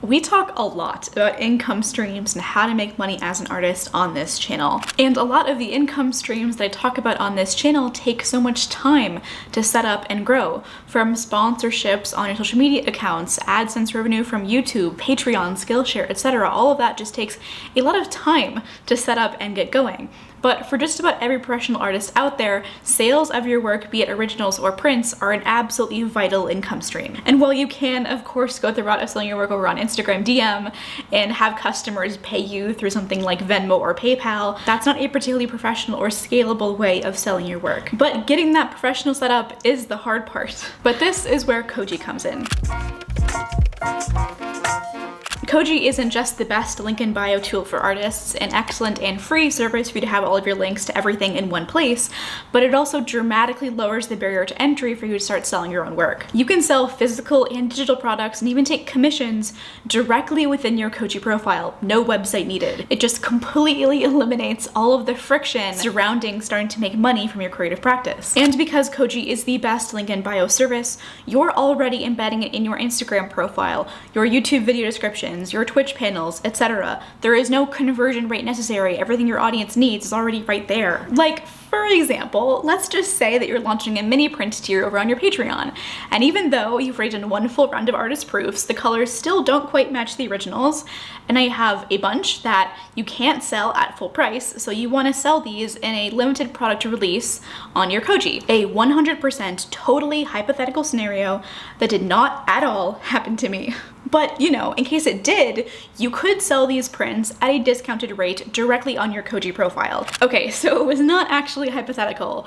We talk a lot about income streams and how to make money as an artist on this channel. And a lot of the income streams that I talk about on this channel take so much time to set up and grow. From sponsorships on your social media accounts, AdSense revenue from YouTube, Patreon, Skillshare, etc. All of that just takes a lot of time to set up and get going. But for just about every professional artist out there, sales of your work, be it originals or prints, are an absolutely vital income stream. And while you can, of course, go the route of selling your work over on Instagram DM and have customers pay you through something like Venmo or PayPal, that's not a particularly professional or scalable way of selling your work. But getting that professional set up is the hard part. But this is where Koji comes in. Koji isn't just the best link in bio tool for artists, an excellent and free service for you to have all of your links to everything in one place, but it also dramatically lowers the barrier to entry for you to start selling your own work. You can sell physical and digital products and even take commissions directly within your Koji profile, no website needed. It just completely eliminates all of the friction surrounding starting to make money from your creative practice. And because Koji is the best link in bio service, you're already embedding it in your Instagram profile, your YouTube video descriptions, your Twitch panels, etc. There is no conversion rate necessary. Everything your audience needs is already right there. Like, for example, let's just say that you're launching a mini print tier over on your Patreon, and even though you've already done one full round of artist proofs, the colors still don't quite match the originals, and I have a bunch that you can't sell at full price, so you want to sell these in a limited product release on your Koji. A 100% totally hypothetical scenario that did not at all happen to me. But, you know, in case it did, you could sell these prints at a discounted rate directly on your Koji profile. Okay, so it was not actually hypothetical.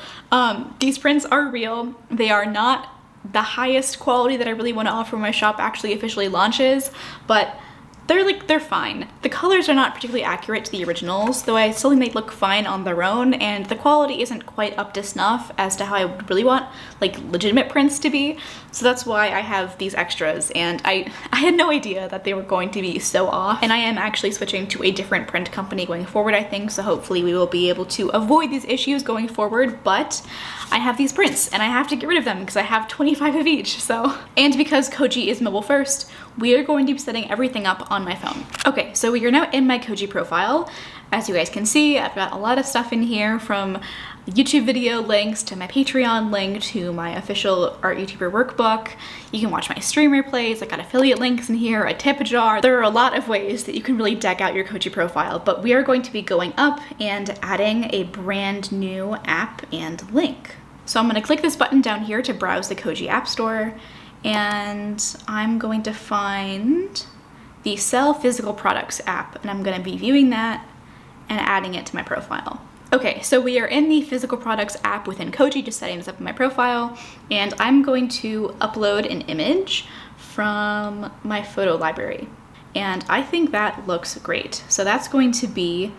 These prints are real. They are not the highest quality that I really want to offer when my shop actually officially launches, but they're fine. The colors are not particularly accurate to the originals, though I still think they look fine on their own, and the quality isn't quite up to snuff as to how I would really want like legitimate prints to be. So that's why I have these extras, and I had no idea that they were going to be so off. And I am actually switching to a different print company going forward, I think, so hopefully we will be able to avoid these issues going forward. But I have these prints and I have to get rid of them because I have 25 of each, so. And because Koji is mobile first, we are going to be setting everything up on my phone. Okay, so we are now in my Koji profile. As you guys can see, I've got a lot of stuff in here, from YouTube video links to my Patreon link to my official art YouTuber workbook. You can watch my stream replays. I got affiliate links in here, a tip jar. There are a lot of ways that you can really deck out your Koji profile, but we are going to be going up and adding a brand new app and link. So I'm going to click this button down here to browse the Koji App Store, and I'm going to find the Sell Physical Products app, and I'm going to be viewing that and adding it to my profile. Okay, so we are in the Physical Products app within Koji, just setting this up in my profile, and I'm going to upload an image from my photo library. And I think that looks great. So that's going to be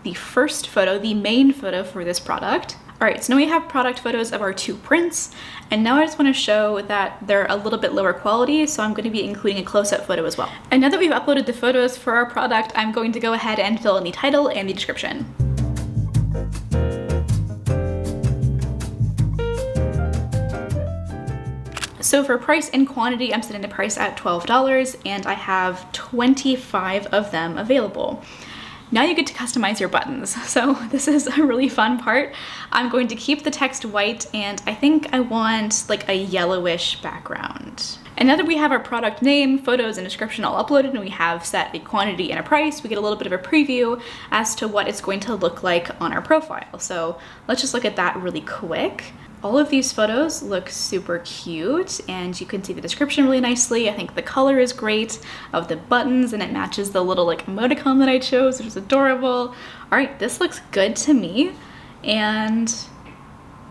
the first photo, the main photo for this product. All right, so now we have product photos of our two prints, and now I just want to show that they're a little bit lower quality, so I'm going to be including a close-up photo as well. And now that we've uploaded the photos for our product, I'm going to go ahead and fill in the title and the description. So for price and quantity, I'm setting the price at $12, and I have 25 of them available. Now you get to customize your buttons. So this is a really fun part. I'm going to keep the text white, and I think I want like a yellowish background. And now that we have our product name, photos, and description all uploaded, and we have set a quantity and a price, we get a little bit of a preview as to what it's going to look like on our profile. So let's just look at that really quick. All of these photos look super cute, and you can see the description really nicely. I think the color is great of the buttons, and it matches the little like emoticon that I chose, which is adorable. All right, this looks good to me. And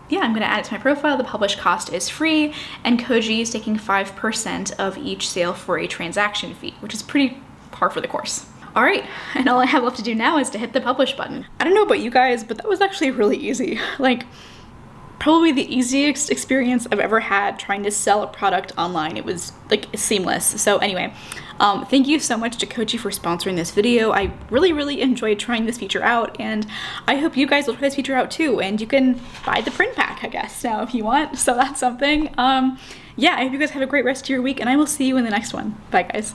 yeah, I'm gonna add it to my profile. The publish cost is free, and Koji is taking 5% of each sale for a transaction fee, which is pretty par for the course. All right, and all I have left to do now is to hit the publish button. I don't know about you guys, but that was actually really easy. Like, probably the easiest experience I've ever had trying to sell a product online. It was like seamless. So anyway, thank you so much to Koji for sponsoring this video. I really enjoyed trying this feature out, and I hope you guys will try this feature out too. And you can buy the print pack, I guess, now if you want. So that's something. Yeah, I hope you guys have a great rest of your week, and I will see you in the next one. Bye guys.